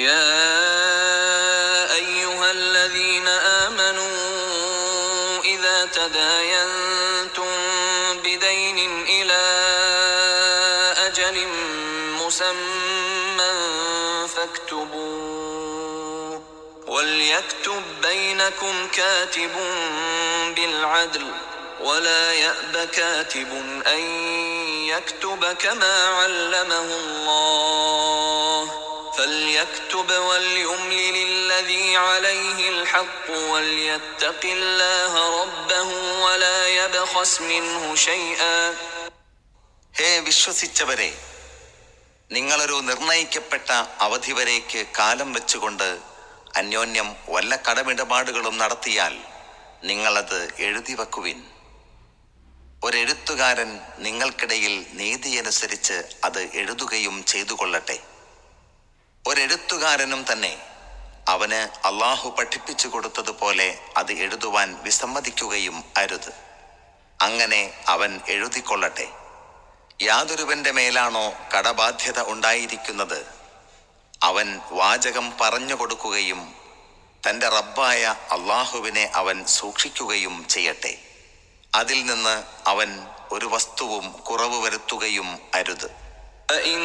يا أيها الذين آمنوا إذا تداينتم بدين إلى أجل مسمى فاكتبوه وليكتب بينكم كاتب بالعدل ولا يأب كاتب أن يكتب كما علمه الله فليكتب وليملل الذي عليه الحق وليتق الله ربه ولا يبخس منه شيئا. ഹേ വിശ്വസിച്ചവരെ, നിങ്ങളൊരു നിർണയിക്കപ്പെട്ട അവധി വരേക്ക് കാലം വെച്ചുകൊണ്ട് അന്യോന്യം വല്ല കടമിടപാടുകളും നടത്തിയാൽ നിങ്ങളത് എഴുതി വയ്ക്കുവിൻ. ഒരെഴുത്തുകാരൻ നിങ്ങൾക്കിടയിൽ നീതിയനുസരിച്ച് അത് എഴുതുകയും ചെയ്തു കൊള്ളട്ടെ. ഒരെഴുത്തുകാരനും തന്നെ അവന് അള്ളാഹു പഠിപ്പിച്ചു കൊടുത്തതുപോലെ അത് എഴുതുവാൻ വിസമ്മതിക്കുകയും അരുത്. അങ്ങനെ അവൻ എഴുതിക്കൊള്ളട്ടെ. യാതൊരുവന്റെ മേലാണോ കടബാധ്യത ഉണ്ടായിരിക്കുന്നത്, അവൻ വാചകം പറഞ്ഞു കൊടുക്കുകയും തൻ്റെ റബ്ബായ അള്ളാഹുവിനെ അവൻ സൂക്ഷിക്കുകയും ചെയ്യട്ടെ. അതിൽ നിന്ന് അവൻ ഒരു വസ്തുവും കുറവ് വരുത്തുകയും അരുത്. فإن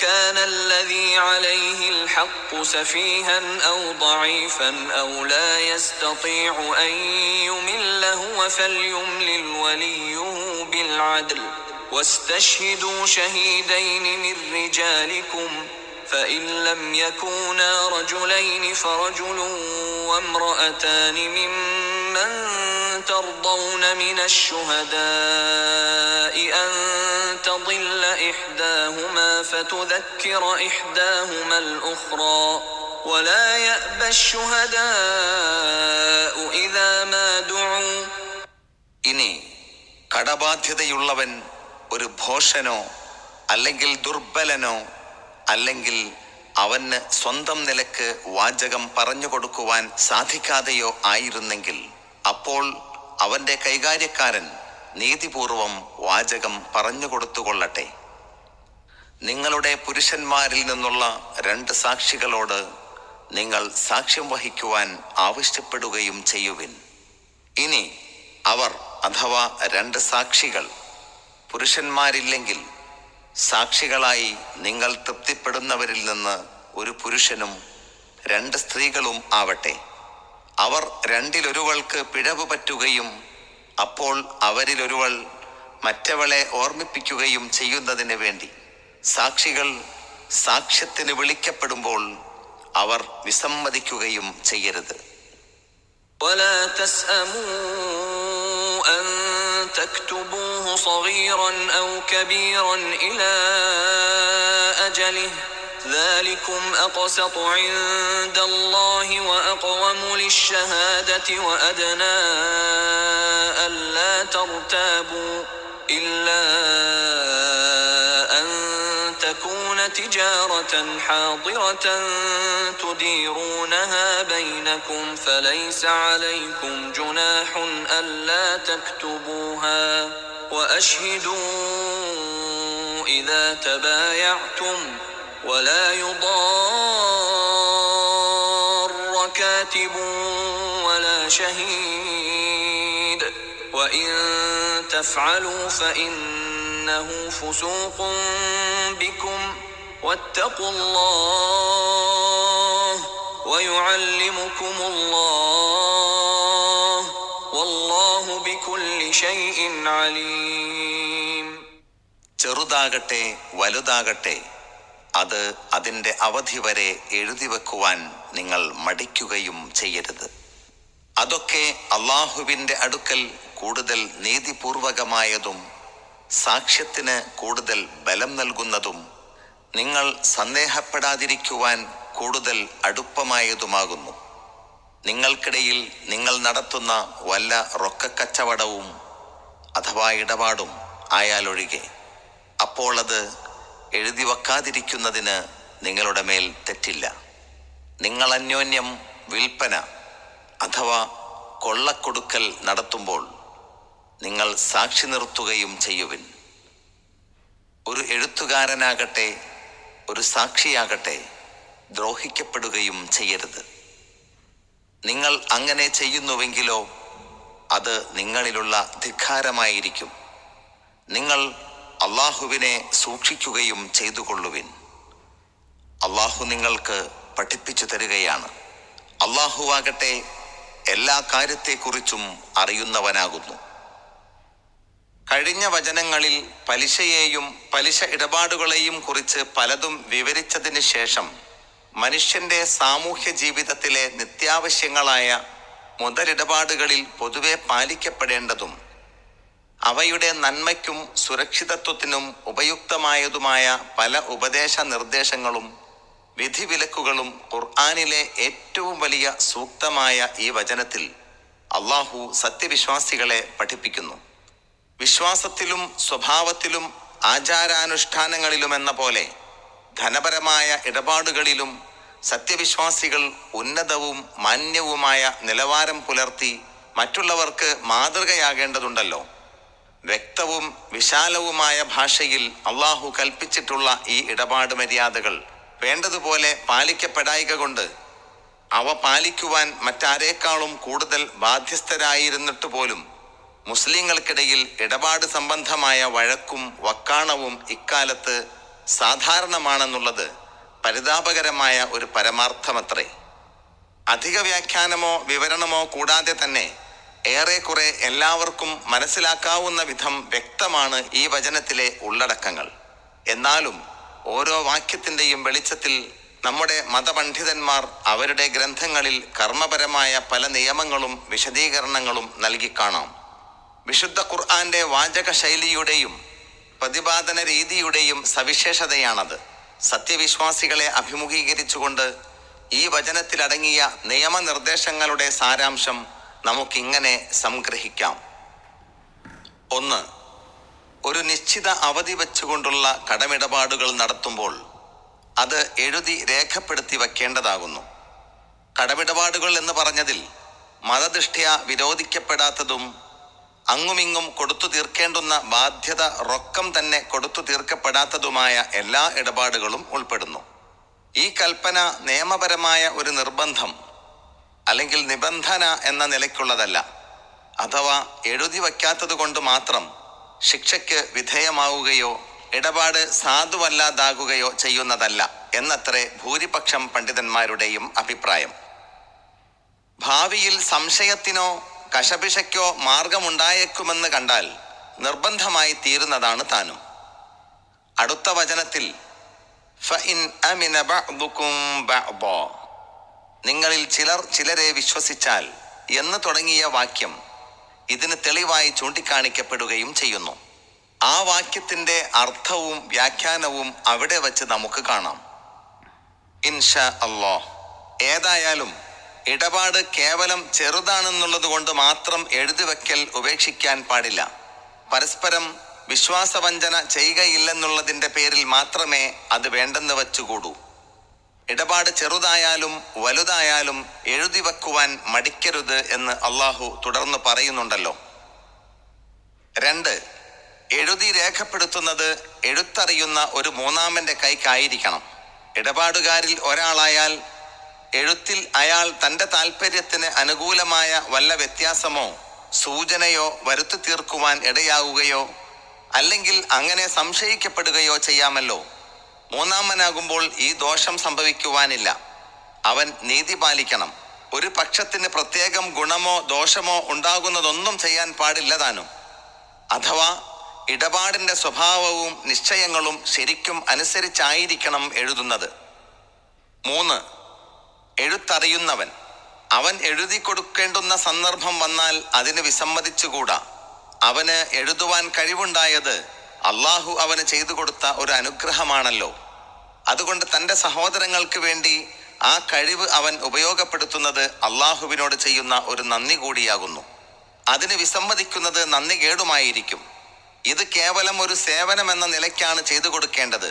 كان الذي عليه الحق سفيها أو ضعيفا أو لا يستطيع أن يمل هو فليملل وليه بالعدل واستشهدوا شهيدين من رجالكم فإن لم يكونا رجلين فرجل وامرأتان ممن ترضون من الشهداء أن تضل إحداهما فتذكر إحداهما الأخرى ولا يأبى الشهداء إذا ما دعوا. ഇനി കടബാധ്യതയുള്ളവൻ ഒരു ഭോഷനോ അല്ലെങ്കിൽ ദുർബലനോ അല്ലെങ്കിൽ അവന് സ്വന്തം നിലക്ക് വാചകം പറഞ്ഞു കൊടുക്കുവാൻ സാധിക്കാതെയോ ആയിരുന്നെങ്കിൽ അപ്പോൾ അവന്റെ കൈകാര്യക്കാരൻ നീതിപൂർവം വാചകം പറഞ്ഞു കൊടുത്തുകൊള്ളട്ടെ. നിങ്ങളുടെ പുരുഷന്മാരിൽ നിന്നുള്ള 2 സാക്ഷികളോട് നിങ്ങൾ സാക്ഷ്യം വഹിക്കുവാൻ ആവശ്യപ്പെടുകയും ചെയ്യുവിൻ. ഇനി അവർ അഥവാ 2 സാക്ഷികൾ പുരുഷന്മാരില്ലെങ്കിൽ സാക്ഷികളായി നിങ്ങൾ തൃപ്തിപ്പെടുന്നവരിൽ നിന്ന് ഒരു പുരുഷനും 2 സ്ത്രീകളും ആവട്ടെ. അവർ 2-ലൊരുവൾക്ക് പിഴവ് പറ്റുകയും അപ്പോൾ അവരിലൊരുവൾ മറ്റവളെ ഓർമ്മിപ്പിക്കുകയും ചെയ്യുന്നതിന് വേണ്ടി സാക്ഷികൾ സാക്ഷ്യത്തിന് വിളിക്കപ്പെടുമ്പോൾ അവർ വിസമ്മതിക്കുകയും ചെയ്യരുത്. ولا تسأموا أن تكتبوه صغيرا أو كبيرا إلى أجله ذلكم أقسط عند الله وأقوم للشهادة وأدنى ألا ترتابوا إلا أن تكون تجارة حاضرة تديرونها بينكم فليس عليكم جناح ألا تكتبوها وأشهدوا إذا تبايعتم ولا يضار كاتب ولا شهيد وإن تفعلوا فإنه فسوق بكم واتقوا الله ويعلمكم الله والله بكل شيء عليم. ചെറുതാകട്ടെ വലുതാകട്ടെ അത് അതിൻ്റെ അവധി വരെ എഴുതി വെക്കുവാൻ നിങ്ങൾ മടിക്കുകയും ചെയ്യരുത്. അതൊക്കെ അള്ളാഹുവിൻ്റെ അടുക്കൽ കൂടുതൽ നീതിപൂർവകമായതും സാക്ഷ്യത്തിന് കൂടുതൽ ബലം നൽകുന്നതും നിങ്ങൾ സന്ദേഹപ്പെടാതിരിക്കുവാൻ കൂടുതൽ അടുപ്പമായതുമാകുന്നു. നിങ്ങൾക്കിടയിൽ നിങ്ങൾ നടത്തുന്ന വല്ല റൊക്കക്കച്ചവടവും അഥവാ ഇടപാടും ആയാലൊഴികെ അപ്പോൾ അത് എഴുതി വയ്ക്കാതിരിക്കുന്നതിന് നിങ്ങളുടെ മേൽ തെറ്റില്ല. നിങ്ങൾ അന്യോന്യം വിൽപ്പന അഥവാ കൊള്ളക്കൊടുക്കൽ നടത്തുമ്പോൾ നിങ്ങൾ സാക്ഷി നിർത്തുകയും ചെയ്യുവിൻ. ഒരു എഴുത്തുകാരനാകട്ടെ ഒരു സാക്ഷിയാകട്ടെ ദ്രോഹിക്കപ്പെടുകയും ചെയ്യരുത്. നിങ്ങൾ അങ്ങനെ ചെയ്യുന്നുവെങ്കിലോ അത് നിങ്ങളിലുള്ള ധിക്കാരമായിരിക്കും. നിങ്ങൾ അള്ളാഹുവിനെ സൂക്ഷിക്കുകയും ചെയ്തുകൊള്ളുവിൻ. അള്ളാഹു നിങ്ങൾക്ക് പഠിപ്പിച്ചു തരികയാണ്. അള്ളാഹുവാകട്ടെ എല്ലാ കാര്യത്തെക്കുറിച്ചും അറിയുന്നവനാകുന്നു. കഴിഞ്ഞ വചനങ്ങളിൽ പലിശയെയും പലിശ ഇടപാടുകളെയും കുറിച്ച് പലതും വിവരിച്ചതിന് ശേഷം മനുഷ്യന്റെ സാമൂഹ്യ ജീവിതത്തിലെ നിത്യാവശ്യങ്ങളായ മുതലിടപാടുകളിൽ പൊതുവെ പാലിക്കപ്പെടേണ്ടതും അവയുടെ നന്മയ്ക്കും സുരക്ഷിതത്വത്തിനും ഉപയുക്തമായതുമായ പല ഉപദേശ നിർദ്ദേശങ്ങളും വിധിവിലക്കുകളും ഖുർആനിലെ ഏറ്റവും വലിയ സൂക്തമായ ഈ വചനത്തിൽ അള്ളാഹു സത്യവിശ്വാസികളെ പഠിപ്പിക്കുന്നു. വിശ്വാസത്തിലും സ്വഭാവത്തിലും ആചാരാനുഷ്ഠാനങ്ങളിലുമെന്ന പോലെ ധനപരമായ ഇടപാടുകളിലും സത്യവിശ്വാസികൾ ഉന്നതവും മാന്യവുമായ നിലവാരം പുലർത്തി മറ്റുള്ളവർക്ക് മാതൃകയാകേണ്ടതുണ്ടല്ലോ. വ്യക്തവും വിശാലവുമായ ഭാഷയിൽ അള്ളാഹു കൽപ്പിച്ചിട്ടുള്ള ഈ ഇടപാട് മര്യാദകൾ വേണ്ടതുപോലെ പാലിക്കപ്പെടായിക കൊണ്ട് അവ പാലിക്കുവാൻ മറ്റാരേക്കാളും കൂടുതൽ ബാധ്യസ്ഥരായിരുന്നിട്ട് പോലും മുസ്ലിങ്ങൾക്കിടയിൽ ഇടപാട് സംബന്ധമായ വഴക്കും വക്കാണവും ഇക്കാലത്ത് സാധാരണമാണെന്നുള്ളത് പരിതാപകരമായ ഒരു പരമാർത്ഥമത്രേ. അധിക വ്യാഖ്യാനമോ വിവരണമോ കൂടാതെ തന്നെ ഏറെക്കുറെ എല്ലാവർക്കും മനസ്സിലാക്കാവുന്ന വിധം വ്യക്തമാണ് ഈ വചനത്തിലെ ഉള്ളടക്കങ്ങൾ. എന്നാലും ഓരോ വാക്യത്തിൻ്റെയും വെളിച്ചത്തിൽ നമ്മുടെ മതപണ്ഡിതന്മാർ അവരുടെ ഗ്രന്ഥങ്ങളിൽ കർമ്മപരമായ പല നിയമങ്ങളും വിശദീകരണങ്ങളും നൽകിക്കാണാം. വിശുദ്ധ ഖുർആന്റെ വാചക ശൈലിയുടെയും പ്രതിപാദന രീതിയുടെയും സവിശേഷതയാണത്. സത്യവിശ്വാസികളെ അഭിമുഖീകരിച്ചുകൊണ്ട് ഈ വചനത്തിലടങ്ങിയ നിയമനിർദ്ദേശങ്ങളുടെ സാരാംശം നമുക്കിങ്ങനെ സംഗ്രഹിക്കാം. 1. ഒരു നിശ്ചിത അവധി വെച്ചുകൊണ്ടുള്ള കടമിടപാടുകൾ നടത്തുമ്പോൾ അത് എഴുതി രേഖപ്പെടുത്തി വയ്ക്കേണ്ടതാകുന്നു. കടമിടപാടുകൾ എന്ന് പറഞ്ഞതിൽ മതദൃഷ്ട്യാ വിരോധിക്കപ്പെടാത്തതും അങ്ങുമിങ്ങും കൊടുത്തു തീർക്കേണ്ടുന്ന ബാധ്യത റൊക്കം തന്നെ കൊടുത്തു തീർക്കപ്പെടാത്തതുമായ എല്ലാ ഇടപാടുകളും ഉൾപ്പെടുന്നു. ഈ കൽപ്പന നിയമപരമായ ഒരു നിർബന്ധം അല്ലെങ്കിൽ നിബന്ധന എന്ന നിലയ്ക്കുള്ളതല്ല, അഥവാ എഴുതി വയ്ക്കാത്തത് കൊണ്ട് മാത്രം ശിക്ഷയ്ക്ക് വിധേയമാവുകയോ ഇടപാട് സാധുവല്ലാതാകുകയോ ചെയ്യുന്നതല്ല എന്നത്രേ ഭൂരിപക്ഷം പണ്ഡിതന്മാരുടെയും അഭിപ്രായം. ഭാവിയിൽ സംശയത്തിനോ കശപിശയ്ക്കോ മാർഗമുണ്ടായേക്കുമെന്ന് കണ്ടാൽ നിർബന്ധമായി തീരുന്നതാണ് താനും. അടുത്ത വചനത്തിൽ ഫഇൻ അമിന ബഅ്ദുകും ബഅ്ദാ, നിങ്ങളിൽ ചിലർ ചിലരെ വിശ്വസിച്ചാൽ എന്ന് തുടങ്ങിയ വാക്യം ഇതിന് തെളിവായി ചൂണ്ടിക്കാണിക്കപ്പെടുകയും ചെയ്യുന്നു. ആ വാക്യത്തിന്റെ അർത്ഥവും വ്യാഖ്യാനവും അവിടെ വച്ച് നമുക്ക് കാണാം. ഇൻഷാ അല്ലാഹ്. ഏതായാലും ഇടപാട് കേവലം ചെറുതാണെന്നുള്ളത് കൊണ്ട് മാത്രം എഴുതി വയ്ക്കൽ ഉപേക്ഷിക്കാൻ പാടില്ല. പരസ്പരം വിശ്വാസവഞ്ചന ചെയ്യുകയില്ലെന്നുള്ളതിൻ്റെ പേരിൽ മാത്രമേ അത് വേണ്ടെന്ന് വച്ചുകൂടൂ. ഇടപാട് ചെറുതായാലും വലുതായാലും എഴുതി വെക്കുവാൻ മടിക്കരുത് എന്ന് അള്ളാഹു തുടർന്ന് പറയുന്നുണ്ടല്ലോ. 2. എഴുതി രേഖപ്പെടുത്തുന്നത് എഴുത്തറിയുന്ന ഒരു മൂന്നാമന്റെ കൈക്കായിരിക്കണം. ഇടപാടുകാരിൽ ഒരാളായാൽ എഴുത്തിൽ അയാൾ തൻ്റെ താൽപ്പര്യത്തിന് അനുകൂലമായ വല്ല വ്യത്യാസമോ സൂചനയോ വരുത്തി തീർക്കുവാൻ ഇടയാവുകയോ അല്ലെങ്കിൽ അങ്ങനെ സംശയിക്കപ്പെടുകയോ ചെയ്യാമല്ലോ. മൂന്നാമനാകുമ്പോൾ ഈ ദോഷം സംഭവിക്കുവാനില്ല. അവൻ നീതി പാലിക്കണം. ഒരു പക്ഷത്തിന് പ്രത്യേകം ഗുണമോ ദോഷമോ ഉണ്ടാകുന്നതൊന്നും ചെയ്യാൻ പാടില്ല താനും. അഥവാ ഇടപാടിൻ്റെ സ്വഭാവവും നിശ്ചയങ്ങളും ശരിക്കും അനുസരിച്ചായിരിക്കണം എഴുതുന്നത്. 3. എഴുത്തറിയുന്നവൻ. അവൻ എഴുതി കൊടുക്കേണ്ടുന്ന സന്ദർഭം വന്നാൽ അതിന് വിസമ്മതിച്ചുകൂടാ. അവന് എഴുതുവാൻ കഴിവുണ്ടായത് അള്ളാഹു അവന് ചെയ്തു കൊടുത്ത ഒരു അനുഗ്രഹമാണല്ലോ. അതുകൊണ്ട് തൻ്റെ സഹോദരങ്ങൾക്ക് വേണ്ടി ആ കഴിവ് അവൻ ഉപയോഗപ്പെടുത്തുന്നത് അള്ളാഹുവിനോട് ചെയ്യുന്ന ഒരു നന്ദി കൂടിയാകുന്നു. അതിന് വിസമ്മതിക്കുന്നത് നന്ദി കേടുമായിരിക്കും. ഇത് കേവലം ഒരു സേവനമെന്ന നിലയ്ക്കാണ് ചെയ്തു കൊടുക്കേണ്ടത്.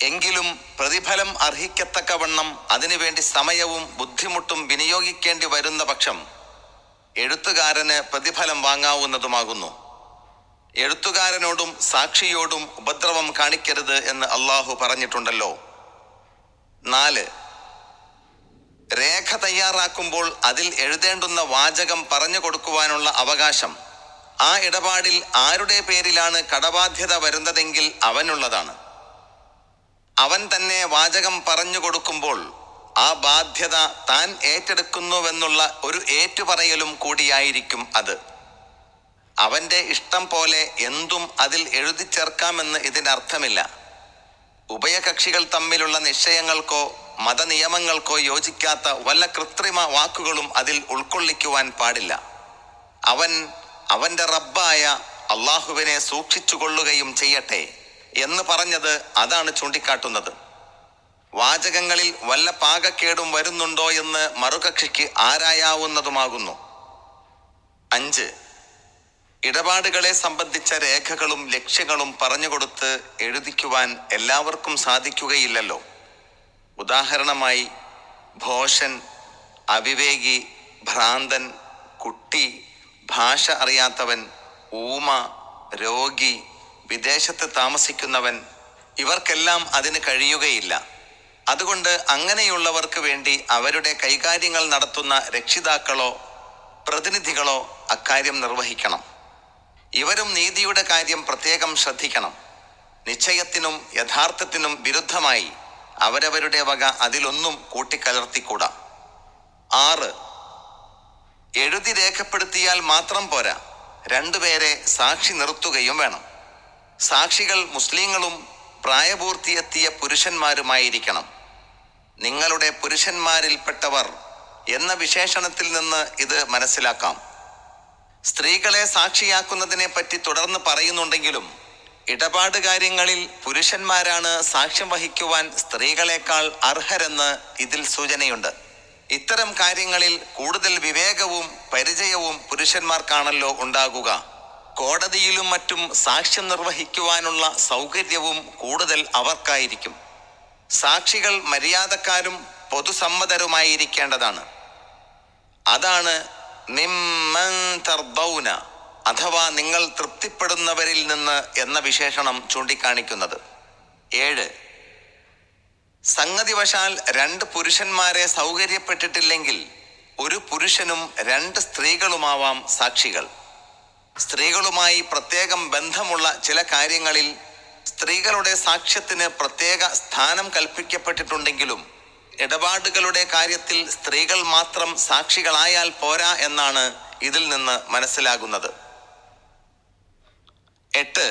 എങ്കിലും പ്രതിഫലം അർഹിക്കത്തക്കവണ്ണം അതിനുവേണ്ടി സമയവും ബുദ്ധിമുട്ടും വിനിയോഗിക്കേണ്ടി വരുന്ന പക്ഷം എഴുത്തുകാരന് പ്രതിഫലം വാങ്ങാവുന്നതുമാകുന്നു. എഴുത്തുകാരനോടും സാക്ഷിയോടും ഉപദ്രവം കാണിക്കരുത് എന്ന് അള്ളാഹു പറഞ്ഞിട്ടുണ്ടല്ലോ. 4. രേഖ തയ്യാറാക്കുമ്പോൾ അതിൽ എഴുതേണ്ടുന്ന വാചകം പറഞ്ഞു കൊടുക്കുവാനുള്ള അവകാശം ആ ഇടപാടിൽ ആരുടെ പേരിലാണ് കടബാധ്യത വരുന്നതെങ്കിൽ അവനുള്ളതാണ്. അവൻ തന്നെ വാചകം പറഞ്ഞു കൊടുക്കുമ്പോൾ ആ ബാധ്യത താൻ ഏറ്റെടുക്കുന്നുവെന്നുള്ള ഒരു ഏറ്റുപറയലും കൂടിയായിരിക്കും അത്. അവന്റെ ഇഷ്ടം പോലെ എന്തും അതിൽ എഴുതി ചേർക്കാമെന്ന് ഇതിനർത്ഥമില്ല. ഉഭയകക്ഷികൾ തമ്മിലുള്ള നിശ്ചയങ്ങൾക്കോ മതനിയമങ്ങൾക്കോ യോജിക്കാത്ത വല്ല കൃത്രിമ വാക്കുകളും അതിൽ ഉൾക്കൊള്ളിക്കുവാൻ പാടില്ല. അവൻ അവന്റെ റബ്ബായ അള്ളാഹുവിനെ സൂക്ഷിച്ചുകൊള്ളുകയും ചെയ്യട്ടെ എന്ന് പറഞ്ഞത് അതാണ് ചൂണ്ടിക്കാട്ടുന്നത്. വാചകങ്ങളിൽ വല്ല പാകക്കേടും വരുന്നുണ്ടോ എന്ന് മറുകക്ഷിക്ക് ആരായാവുന്നതുമാകുന്നു. 5. ഇടപാടുകളെ സംബന്ധിച്ച രേഖകളും ലക്ഷ്യങ്ങളും പറഞ്ഞുകൊടുത്ത് എഴുതിക്കുവാൻ എല്ലാവർക്കും സാധിക്കുകയില്ലല്ലോ. ഉദാഹരണമായി ഭോഷൻ, അവിവേകി, ഭ്രാന്തൻ, കുട്ടി, ഭാഷ അറിയാത്തവൻ, ഊമ, രോഗി, വിദേശത്ത് താമസിക്കുന്നവൻ, ഇവർക്കെല്ലാം അതിന് കഴിയുകയില്ല. അതുകൊണ്ട് അങ്ങനെയുള്ളവർക്ക് വേണ്ടി അവരുടെ കൈകാര്യങ്ങൾ നടത്തുന്ന രക്ഷിതാക്കളോ പ്രതിനിധികളോ അക്കാര്യം നിർവഹിക്കണം. ഇവരും നീതിയുടെ കാര്യം പ്രത്യേകം ശ്രദ്ധിക്കണം. നിശ്ചയത്തിനും യഥാർത്ഥത്തിനും വിരുദ്ധമായി അവരവരുടെ വക അതിലൊന്നും കൂട്ടിക്കലർത്തിക്കൂടാ. 6. എഴുതി രേഖപ്പെടുത്തിയാൽ മാത്രം പോരാ, 2 പേരെ സാക്ഷി നിർത്തുകയും വേണം. സാക്ഷികൾ മുസ്ലിങ്ങളും പ്രായപൂർത്തിയെത്തിയ പുരുഷന്മാരുമായിരിക്കണം. നിങ്ങളുടെ പുരുഷന്മാരിൽപ്പെട്ടവർ എന്ന വിശേഷണത്തിൽ നിന്ന് ഇത് മനസ്സിലാക്കാം. സ്ത്രീകളെ സാക്ഷിയാക്കുന്നതിനെ പറ്റി തുടർന്ന് പറയുന്നുണ്ടെങ്കിലും ഇടപാട് കാര്യങ്ങളിൽ പുരുഷന്മാരാണ് സാക്ഷ്യം വഹിക്കുവാൻ സ്ത്രീകളെക്കാൾ അർഹരെന്ന് ഇതിൽ സൂചനയുണ്ട്. ഇത്തരം കാര്യങ്ങളിൽ കൂടുതൽ വിവേകവും പരിചയവും പുരുഷന്മാർക്കാണല്ലോ ഉണ്ടാകുക. കോടതിയിലും മറ്റും സാക്ഷ്യം നിർവഹിക്കുവാനുള്ള സൗകര്യവും കൂടുതൽ അവർക്കായിരിക്കും. സാക്ഷികൾ മര്യാദക്കാരും പൊതുസമ്മതരുമായിരിക്കേണ്ടതാണ്. അതാണ് മിമ്മൻ തർദൗന അഥവാ നിങ്ങൾ തൃപ്തിപ്പെടുന്നവരിൽ നിന്ന് എന്ന വിശേഷണം ചൂണ്ടിക്കാണിക്കുന്നത്. 7. സംഗതിവശാൽ 2 പുരുഷന്മാരെ സൗകര്യപ്പെട്ടിട്ടില്ലെങ്കിൽ ഒരു പുരുഷനും 2 സ്ത്രീകളുമാവാം സാക്ഷികൾ. സ്ത്രീകളുമായി പ്രത്യേകം ബന്ധമുള്ള ചില കാര്യങ്ങളിൽ സ്ത്രീകളുടെ സാക്ഷ്യത്തിന് പ്രത്യേക സ്ഥാനം കൽപ്പിക്കപ്പെട്ടിട്ടുണ്ടെങ്കിലും ഇടപാടുകളുടെ കാര്യത്തിൽ സ്ത്രീകൾ മാത്രം സാക്ഷികളായാൽ പോരാ എന്നാണ് ഇതിൽ നിന്ന് മനസ്സിലാകുന്നത്. 8.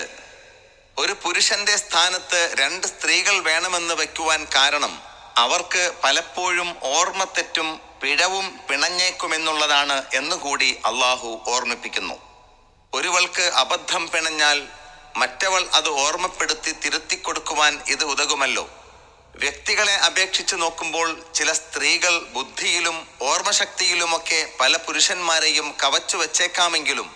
ഒരു പുരുഷന്റെ സ്ഥാനത്ത് 2 സ്ത്രീകൾ വേണമെന്ന് വയ്ക്കുവാൻ കാരണം അവർക്ക് പലപ്പോഴും ഓർമ്മത്തെറ്റും പിഴവും പിണഞ്ഞേക്കുമെന്നുള്ളതാണ് എന്നുകൂടി അള്ളാഹു ഓർമ്മിപ്പിക്കുന്നു. ഒരുവൾക്ക് അബദ്ധം പിണഞ്ഞാൽ മറ്റവൾ അത് ഓർമ്മപ്പെടുത്തി തിരുത്തിക്കൊടുക്കുവാൻ ഇത് ഉതകുമല്ലോ. വ്യക്തികളെ അപേക്ഷിച്ച് നോക്കുമ്പോൾ ചില സ്ത്രീകൾ ബുദ്ധിയിലും ഓർമ്മശക്തിയിലുമൊക്കെ പല പുരുഷന്മാരെയും കവച്ചു വച്ചേക്കാമെങ്കിലും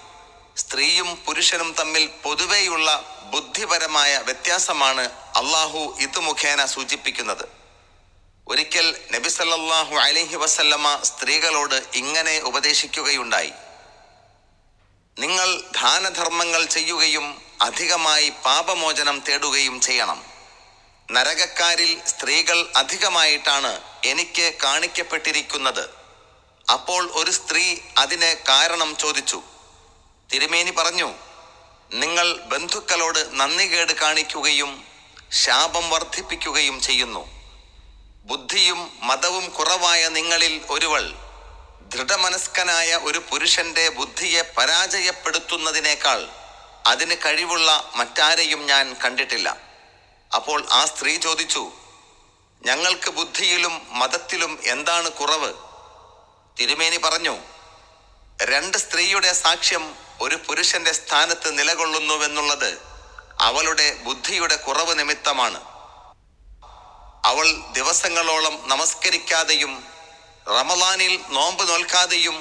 സ്ത്രീയും പുരുഷനും തമ്മിൽ പൊതുവെയുള്ള ബുദ്ധിപരമായ വ്യത്യാസമാണ് അള്ളാഹു ഇത് മുഖേന സൂചിപ്പിക്കുന്നത്. ഒരിക്കൽ നബി സല്ലല്ലാഹു അലൈഹി വസല്ലമ സ്ത്രീകളോട് ഇങ്ങനെ ഉപദേശിക്കുകയുണ്ടായി: നിങ്ങൾ ദാനധർമ്മങ്ങൾ ചെയ്യുകയും അധികമായി പാപമോചനം തേടുകയും ചെയ്യണം. നരകക്കാരിൽ സ്ത്രീകൾ അധികമായിട്ടാണ് എനിക്ക് കാണിക്കപ്പെട്ടിരിക്കുന്നത്. അപ്പോൾ ഒരു സ്ത്രീ അതിന് കാരണം ചോദിച്ചു. തിരുമേനി പറഞ്ഞു, നിങ്ങൾ ബന്ധുക്കളോട് നന്ദികേട് കാണിക്കുകയും ശാപം വർദ്ധിപ്പിക്കുകയും ചെയ്യുന്നു. ബുദ്ധിയും മതവും കുറവായ നിങ്ങളിൽ ഒരുവൾ ദൃഢമനസ്കനായ ഒരു പുരുഷന്റെ ബുദ്ധിയെ പരാജയപ്പെടുത്തുന്നതിനേക്കാൾ അതിന് കഴിവുള്ള മറ്റാരെയും ഞാൻ കണ്ടിട്ടില്ല. അപ്പോൾ ആ സ്ത്രീ ചോദിച്ചു, ഞങ്ങൾക്ക് ബുദ്ധിയിലും മതത്തിലും എന്താണ് കുറവ്? തിരുമേനി പറഞ്ഞു, 2 സ്ത്രീയുടെ സാക്ഷ്യം ഒരു പുരുഷന്റെ സ്ഥാനത്ത് നിലകൊള്ളുന്നുവെന്നുള്ളത് അവളുടെ ബുദ്ധിയുടെ കുറവ് നിമിത്തമാണ്. അവൾ ദിവസങ്ങളോളം നമസ്കരിക്കാതെയും റമളാനിൽ നോമ്പ് നോൽക്കാതെയും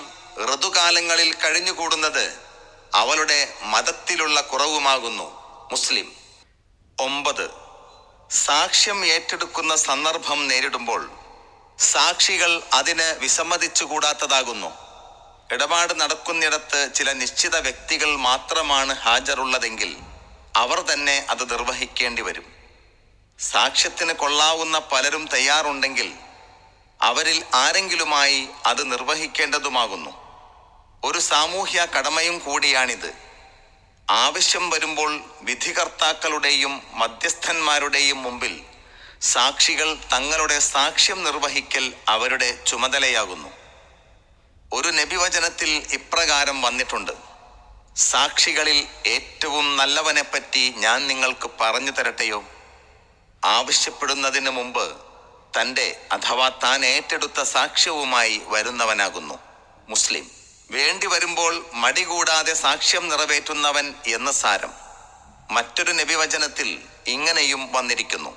ഋതുകാലങ്ങളിൽ കഴിഞ്ഞുകൂടുന്നത് അവളുടെ മതത്തിലുള്ള കുറവുമാകുന്നു. മുസ്ലിം. 9. സാക്ഷ്യം ഏറ്റെടുക്കുന്ന സന്ദർഭം നേരിടുമ്പോൾ സാക്ഷികൾ അതിന് വിസമ്മതിച്ചുകൂടാത്തതാകുന്നു. ഇടപാട് നടക്കുന്നിടത്ത് ചില നിശ്ചിത വ്യക്തികൾ മാത്രമാണ് ഹാജരുള്ളതെങ്കിൽ അവർ തന്നെ അത് നിർവഹിക്കേണ്ടി വരും. സാക്ഷ്യത്തിന് കൊള്ളാവുന്ന പലരും തയ്യാറുണ്ടെങ്കിൽ അവരിൽ ആരെങ്കിലുമായി അത് നിർവഹിക്കേണ്ടതുമാകുന്നു. ഒരു സാമൂഹ്യ കടമയും കൂടിയാണിത്. ആവശ്യം വരുമ്പോൾ വിധികർത്താക്കളുടെയും മധ്യസ്ഥന്മാരുടെയും മുമ്പിൽ സാക്ഷികൾ തങ്ങളുടെ സാക്ഷ്യം നിർവഹിക്കൽ അവരുടെ ചുമതലയാകുന്നു. ഒരു നബിവചനത്തിൽ ഇപ്രകാരം വന്നിട്ടുണ്ട്: സാക്ഷികളിൽ ഏറ്റവും നല്ലവനെപ്പറ്റി ഞാൻ നിങ്ങൾക്ക് പറഞ്ഞു തരട്ടെയോ? ആവശ്യപ്പെടുന്നതിന് മുമ്പ് തൻ്റെ അഥവാ താൻ ഏറ്റെടുത്ത സാക്ഷ്യവുമായി വരുന്നവനാകുന്നു. മുസ്ലിം. വേണ്ടി വരുമ്പോൾ മടികൂടാതെ സാക്ഷ്യം നിറവേറ്റുന്നവൻ എന്ന് സാരം. മറ്റൊരു നബിവചനത്തിൽ ഇങ്ങനെയും വന്നിരിക്കുന്നു: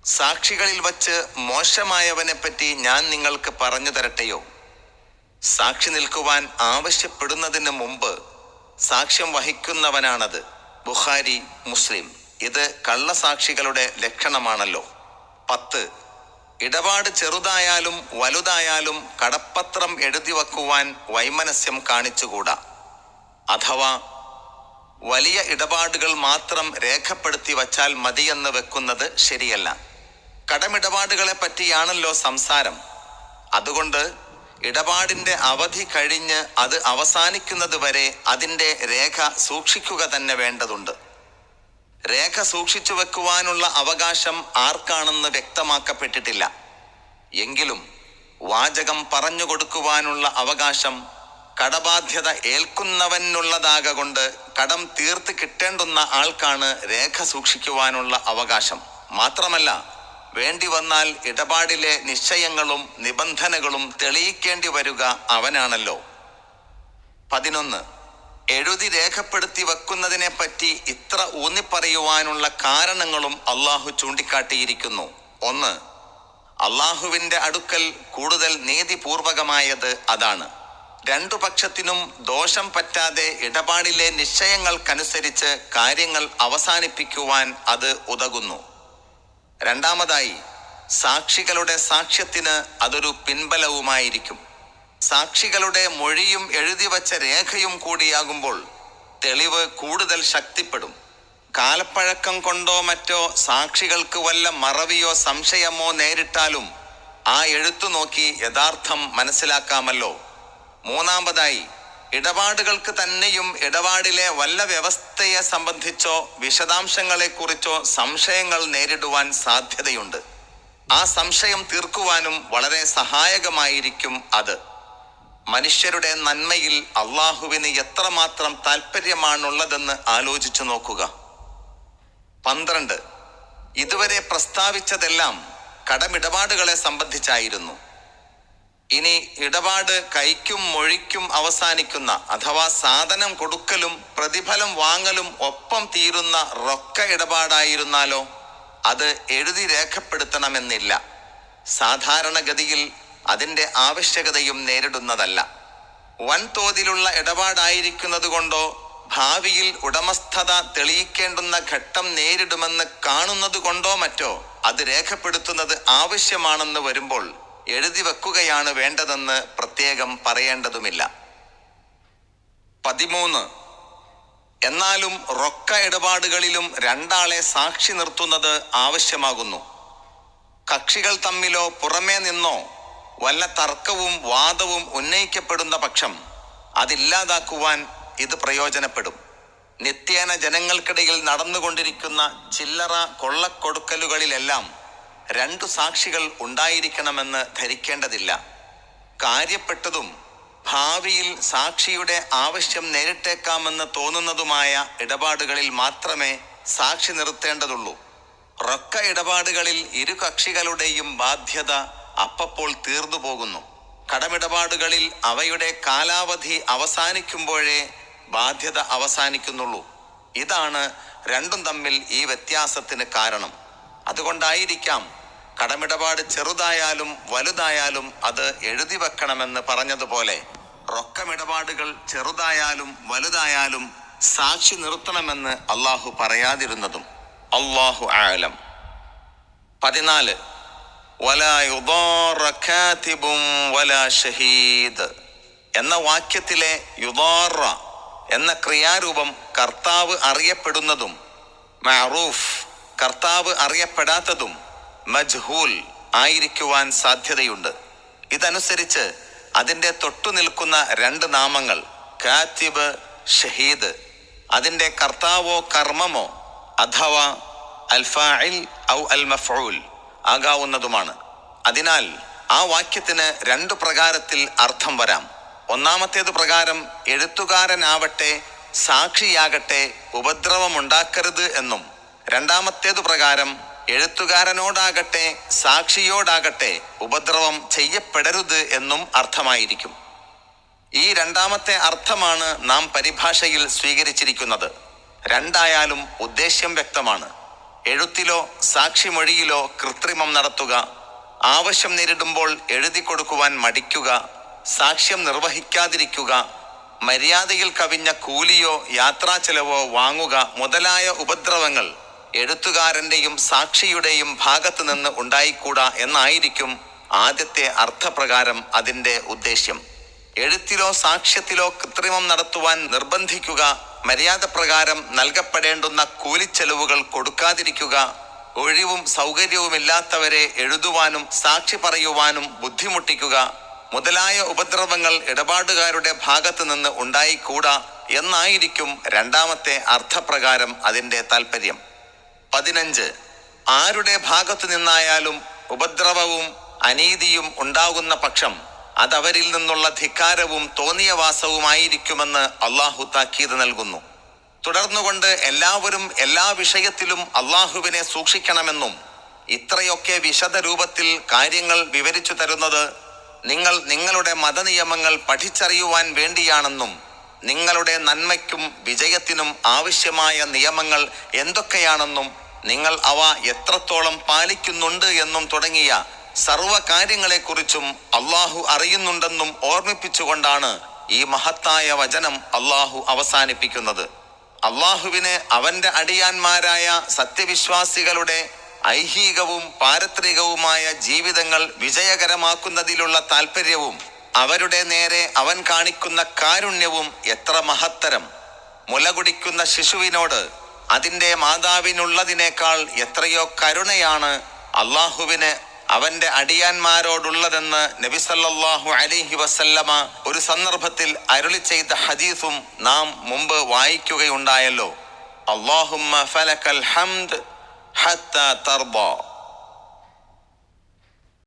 സാക്ഷികളിൽ വച്ച് മോശമായവനെപ്പറ്റി ഞാൻ നിങ്ങൾക്ക് പറഞ്ഞു തരട്ടെയോ? സാക്ഷി നിൽക്കുവാൻ ആവശ്യപ്പെടുന്നതിന് മുമ്പ് സാക്ഷ്യം വഹിക്കുന്നവനാണത്. ബുഖാരി, മുസ്ലിം. ഇത് കള്ളസാക്ഷികളുടെ ലക്ഷണമാണല്ലോ. 10. ഇടപാട് ചെറുതായാലും വലുതായാലും കടപ്പത്രം എഴുതി വയ്ക്കുവാൻ വൈമനസ്യം കാണിച്ചുകൂടാ. അഥവാ വലിയ ഇടപാടുകൾ മാത്രം രേഖപ്പെടുത്തി വച്ചാൽ മതിയെന്ന് വെക്കുന്നത് ശരിയല്ല. കടമിടപാടുകളെ പറ്റിയാണല്ലോ സംസാരം. അതുകൊണ്ട് ഇടപാടിൻ്റെ അവധി കഴിഞ്ഞ് അത് അവസാനിക്കുന്നത് വരെ അതിൻ്റെ രേഖ സൂക്ഷിക്കുക തന്നെ വേണ്ടതുണ്ട്. രേഖ സൂക്ഷിച്ചു വെക്കുവാനുള്ള അവകാശം ആർക്കാണെന്ന് വ്യക്തമാക്കപ്പെട്ടിട്ടില്ല. എങ്കിലും വാചകം പറഞ്ഞു കൊടുക്കുവാനുള്ള അവകാശം കടബാധ്യത ഏൽക്കുന്നവനുള്ളതാകൊണ്ട് കടം തീർത്ത് കിട്ടേണ്ടുന്ന ആൾക്കാണ് രേഖ സൂക്ഷിക്കുവാനുള്ള അവകാശം. മാത്രമല്ല, വേണ്ടി വന്നാൽ ഇടപാടിലെ നിശ്ചയങ്ങളും നിബന്ധനകളും തെളിയിക്കേണ്ടി വരിക അവനാണല്ലോ. 11. എഴുതി രേഖപ്പെടുത്തി വെക്കുന്നതിനെ പറ്റി ഇത്ര ഊന്നിപ്പറയുവാനുള്ള കാരണങ്ങളും അള്ളാഹു ചൂണ്ടിക്കാട്ടിയിരിക്കുന്നു. 1. അള്ളാഹുവിൻ്റെ അടുക്കൽ കൂടുതൽ നീതിപൂർവകമായത് അതാണ്. രണ്ടു പക്ഷത്തിനും ദോഷം പറ്റാതെ ഇടപാടിലെ നിശ്ചയങ്ങൾക്കനുസരിച്ച് കാര്യങ്ങൾ അവസാനിപ്പിക്കുവാൻ അത് ഉതകുന്നു. രണ്ടാമതായി, സാക്ഷികളുടെ സാക്ഷ്യത്തിന് അതൊരു പിൻബലവുമായിരിക്കും. സാക്ഷികളുടെ മൊഴിയും എഴുതി വച്ച രേഖയും കൂടിയാകുമ്പോൾ തെളിവ് കൂടുതൽ ശക്തിപ്പെടും. കാലപ്പഴക്കം കൊണ്ടോ മറ്റോ സാക്ഷികൾക്ക് വല്ല മറവിയോ സംശയമോ നേരിട്ടാലും ആ എഴുത്തു നോക്കി യഥാർത്ഥം മനസ്സിലാക്കാമല്ലോ. മൂന്നാമതായി, ഇടപാടുകൾക്ക് തന്നെയും ഇടപാടിലെ വല്ല വ്യവസ്ഥയെ സംബന്ധിച്ചോ വിശദാംശങ്ങളെക്കുറിച്ചോ സംശയങ്ങൾ നേരിടുവാൻ സാധ്യതയുണ്ട്. ആ സംശയം തീർക്കുവാനും വളരെ സഹായകമായിരിക്കും അത്. മനുഷ്യരുടെ നന്മയിൽ അള്ളാഹുവിന് എത്രമാത്രം താല്പര്യമാണുള്ളതെന്ന് ആലോചിച്ചു നോക്കുക. 12. ഇതുവരെ പ്രസ്താവിച്ചതെല്ലാം കടമിടപാടുകളെ സംബന്ധിച്ചായിരുന്നു. ഇനി ഇടപാട് കൈക്കും മൊഴിക്കും അവസാനിക്കുന്ന അഥവാ സാധനം കൊടുക്കലും പ്രതിഫലം വാങ്ങലും ഒപ്പം തീരുന്ന റൊക്ക ഇടപാടായിരുന്നാലോ അത് എഴുതി രേഖപ്പെടുത്തണമെന്നില്ല. സാധാരണഗതിയിൽ അതിൻ്റെ ആവശ്യകതയും നേരിടുന്നതല്ല. വൻതോതിലുള്ള ഇടപാടായിരിക്കുന്നത് കൊണ്ടോ ഭാവിയിൽ ഉടമസ്ഥത തെളിയിക്കേണ്ടുന്ന ഘട്ടം നേരിടുമെന്ന് കാണുന്നത് കൊണ്ടോ മറ്റോ അത് രേഖപ്പെടുത്തുന്നത് ആവശ്യമാണെന്ന് വരുമ്പോൾ എഴുതി വെക്കുകയാണ് വേണ്ടതെന്ന് പ്രത്യേകം പറയേണ്ടതുമില്ല. 13. എന്നാലും റൊക്ക ഇടപാടുകളിലും രണ്ടാളെ സാക്ഷി നിർത്തുന്നത് ആവശ്യമാകുന്നു. കക്ഷികൾ തമ്മിലോ പുറമേ നിന്നോ വല്ല തർക്കവും വാദവും ഉന്നയിക്കപ്പെടുന്ന പക്ഷം അതില്ലാതാക്കുവാൻ ഇത് പ്രയോജനപ്പെടും. നിത്യേന ജനങ്ങൾക്കിടയിൽ നടന്നുകൊണ്ടിരിക്കുന്ന ചില്ലറ കൊള്ളക്കൊടുക്കലുകളിലെല്ലാം രണ്ടു സാക്ഷികൾ ഉണ്ടായിരിക്കണമെന്ന് ധരിക്കേണ്ടതില്ല. കാര്യപ്പെട്ടതും ഭാവിയിൽ സാക്ഷിയുടെ ആവശ്യം നേരിട്ടേക്കാമെന്ന് തോന്നുന്നതുമായ ഇടപാടുകളിൽ മാത്രമേ സാക്ഷി നിർത്തേണ്ടതുള്ളൂ. റൊക്ക ഇടപാടുകളിൽ ഇരു കക്ഷികളുടെയും ബാധ്യത അപ്പപ്പോൾ തീർന്നു പോകുന്നു. കടമിടപാടുകളിൽ അവയുടെ കാലാവധി അവസാനിക്കുമ്പോഴേ ബാധ്യത അവസാനിക്കുന്നുള്ളൂ. ഇതാണ് രണ്ടും തമ്മിൽ ഈ വ്യത്യാസത്തിന് കാരണം. അതുകൊണ്ടായിരിക്കാം കടമിടപാട് ചെറുതായാലും വലുതായാലും അത് എഴുതി വെക്കണമെന്ന് പറഞ്ഞതുപോലെ റൊക്കമിടപാടുകൾ ചെറുതായാലും വലുതായാലും സാക്ഷി നിർത്തണമെന്ന് അള്ളാഹു പറയാതിരുന്നതും. അല്ലാഹു ആലം. 14. വലാ യുദാറ കാതിബുൻ വലാ ഷഹീദ് എന്ന വാക്യത്തിലെ യുദാറ എന്ന ക്രിയാരൂപം കർത്താവ് അറിയപ്പെടുന്നതും മഅറൂഫ് കർത്താവ് അറിയപ്പെടാത്തതും മജ്ഹൂൽ ആയിരിക്കുവാൻ സാധ്യതയുണ്ട്. ഇതനുസരിച്ച് അതിൻ്റെ തൊട്ടു നിൽക്കുന്ന 2 നാമങ്ങൾ കാത്തിബ്, ഷഹീദ് അതിൻ്റെ കർത്താവോ കർമ്മമോ അഥവാ അൽ ഫാഇൽ ഔ അൽ മഫ്ഊൽ ആകാവുന്നതുമാണ്. അതിനാൽ ആ വാക്യത്തിന് 2 പ്രകാരത്തിൽ അർത്ഥം വരാം. ഒന്നാമത്തേത് പ്രകാരം എഴുത്തുകാരനാവട്ടെ സാക്ഷിയാകട്ടെ ഉപദ്രവമുണ്ടാക്കരുത് എന്നും, രണ്ടാമത്തേതു പ്രകാരം എഴുത്തുകാരനോടാകട്ടെ സാക്ഷിയോടാകട്ടെ ഉപദ്രവം ചെയ്യപ്പെടരുത് എന്നും അർത്ഥമായിരിക്കും. ഈ രണ്ടാമത്തെ അർത്ഥമാണ് നാം പരിഭാഷയിൽ സ്വീകരിച്ചിരിക്കുന്നത്. രണ്ടായാലും ഉദ്ദേശ്യം വ്യക്തമാണ്. എഴുത്തിലോ സാക്ഷിമൊഴിയിലോ കൃത്രിമം നടത്തുക, ആവശ്യം നേരിടുമ്പോൾ എഴുതി കൊടുക്കുവാൻ മടിക്കുക, സാക്ഷ്യം നിർവഹിക്കാതിരിക്കുക, മര്യാദയിൽ കവിഞ്ഞ കൂലിയോ യാത്രാ ചെലവോ വാങ്ങുക മുതലായ ഉപദ്രവങ്ങൾ എഴുത്തുകാരൻ്റെയും സാക്ഷിയുടെയും ഭാഗത്ത് നിന്ന് ഉണ്ടായിക്കൂടാ എന്നായിരിക്കും ആദ്യത്തെ അർത്ഥപ്രകാരം അതിൻ്റെ ഉദ്ദേശ്യം. എഴുത്തിലോ സാക്ഷ്യത്തിലോ കൃത്രിമം നടത്തുവാൻ നിർബന്ധിക്കുക, മര്യാദ പ്രകാരം നൽകപ്പെടേണ്ടുന്ന കൂലിച്ചെലവുകൾ കൊടുക്കാതിരിക്കുക, ഒഴിവും സൗകര്യവുമില്ലാത്തവരെ എഴുതുവാനും സാക്ഷി പറയുവാനും ബുദ്ധിമുട്ടിക്കുക മുതലായ ഉപദ്രവങ്ങൾ ഇടപാടുകാരുടെ ഭാഗത്ത് നിന്ന് ഉണ്ടായിക്കൂടാ എന്നായിരിക്കും രണ്ടാമത്തെ അർത്ഥപ്രകാരം അതിൻ്റെ താൽപ്പര്യം. 15. ആരുടെ ഭാഗത്തു നിന്നായാലും ഉപദ്രവവും അനീതിയും ഉണ്ടാകുന്ന പക്ഷം അതവരിൽ നിന്നുള്ള ധിക്കാരവും തോന്നിയവാസവുമായിരിക്കുമെന്ന് അള്ളാഹു താക്കീത് നൽകുന്നു. തുടർന്നുകൊണ്ട് എല്ലാവരും എല്ലാ വിഷയത്തിലും അള്ളാഹുവിനെ സൂക്ഷിക്കണമെന്നും, ഇത്രയൊക്കെ വിശദ രൂപത്തിൽ കാര്യങ്ങൾ വിവരിച്ചു തരുന്നത് നിങ്ങൾ നിങ്ങളുടെ മതനിയമങ്ങൾ പഠിച്ചറിയുവാൻ വേണ്ടിയാണെന്നും, നിങ്ങളുടെ നന്മയ്ക്കും വിജയത്തിനും ആവശ്യമായ നിയമങ്ങൾ എന്തൊക്കെയാണെന്നും, നിങ്ങൾ അവ എത്രത്തോളം പാലിക്കുന്നുണ്ട് എന്നും തുടങ്ങിയ സർവ കാര്യങ്ങളെക്കുറിച്ചും അള്ളാഹു അറിയുന്നുണ്ടെന്നും ഓർമ്മിപ്പിച്ചുകൊണ്ടാണ് ഈ മഹത്തായ വചനം അള്ളാഹു അവസാനിപ്പിക്കുന്നത്. അള്ളാഹുവിന് അവന്റെ അടിയാന്മാരായ സത്യവിശ്വാസികളുടെ ഐഹികവും പാരത്രികവുമായ ജീവിതങ്ങൾ വിജയകരമാക്കുന്നതിലുള്ള താൽപ്പര്യവും അവരുടെ നേരെ അവൻ കാണിക്കുന്ന കാരുണ്യവും എത്ര മഹത്തരം! മുലകുടിക്കുന്ന ശിശുവിനോട് അതിൻ്റെ മാതാവിനുള്ളതിനേക്കാൾ എത്രയോ കരുണയാണ് അള്ളാഹുവിന് അവന്റെ അടിയാന്മാരോടുള്ളതെന്ന് നബി സല്ലല്ലാഹു അലൈഹി വസല്ലമ ഒരു സന്ദർഭത്തിൽ അരുളി ചെയ്ത ഹദീസും നാം മുമ്പ് വായിക്കുകയുണ്ടായല്ലോ. അല്ലാഹുമ്മ ഫലക്കൽ ഹംദ് ഹത്താ തർദാ.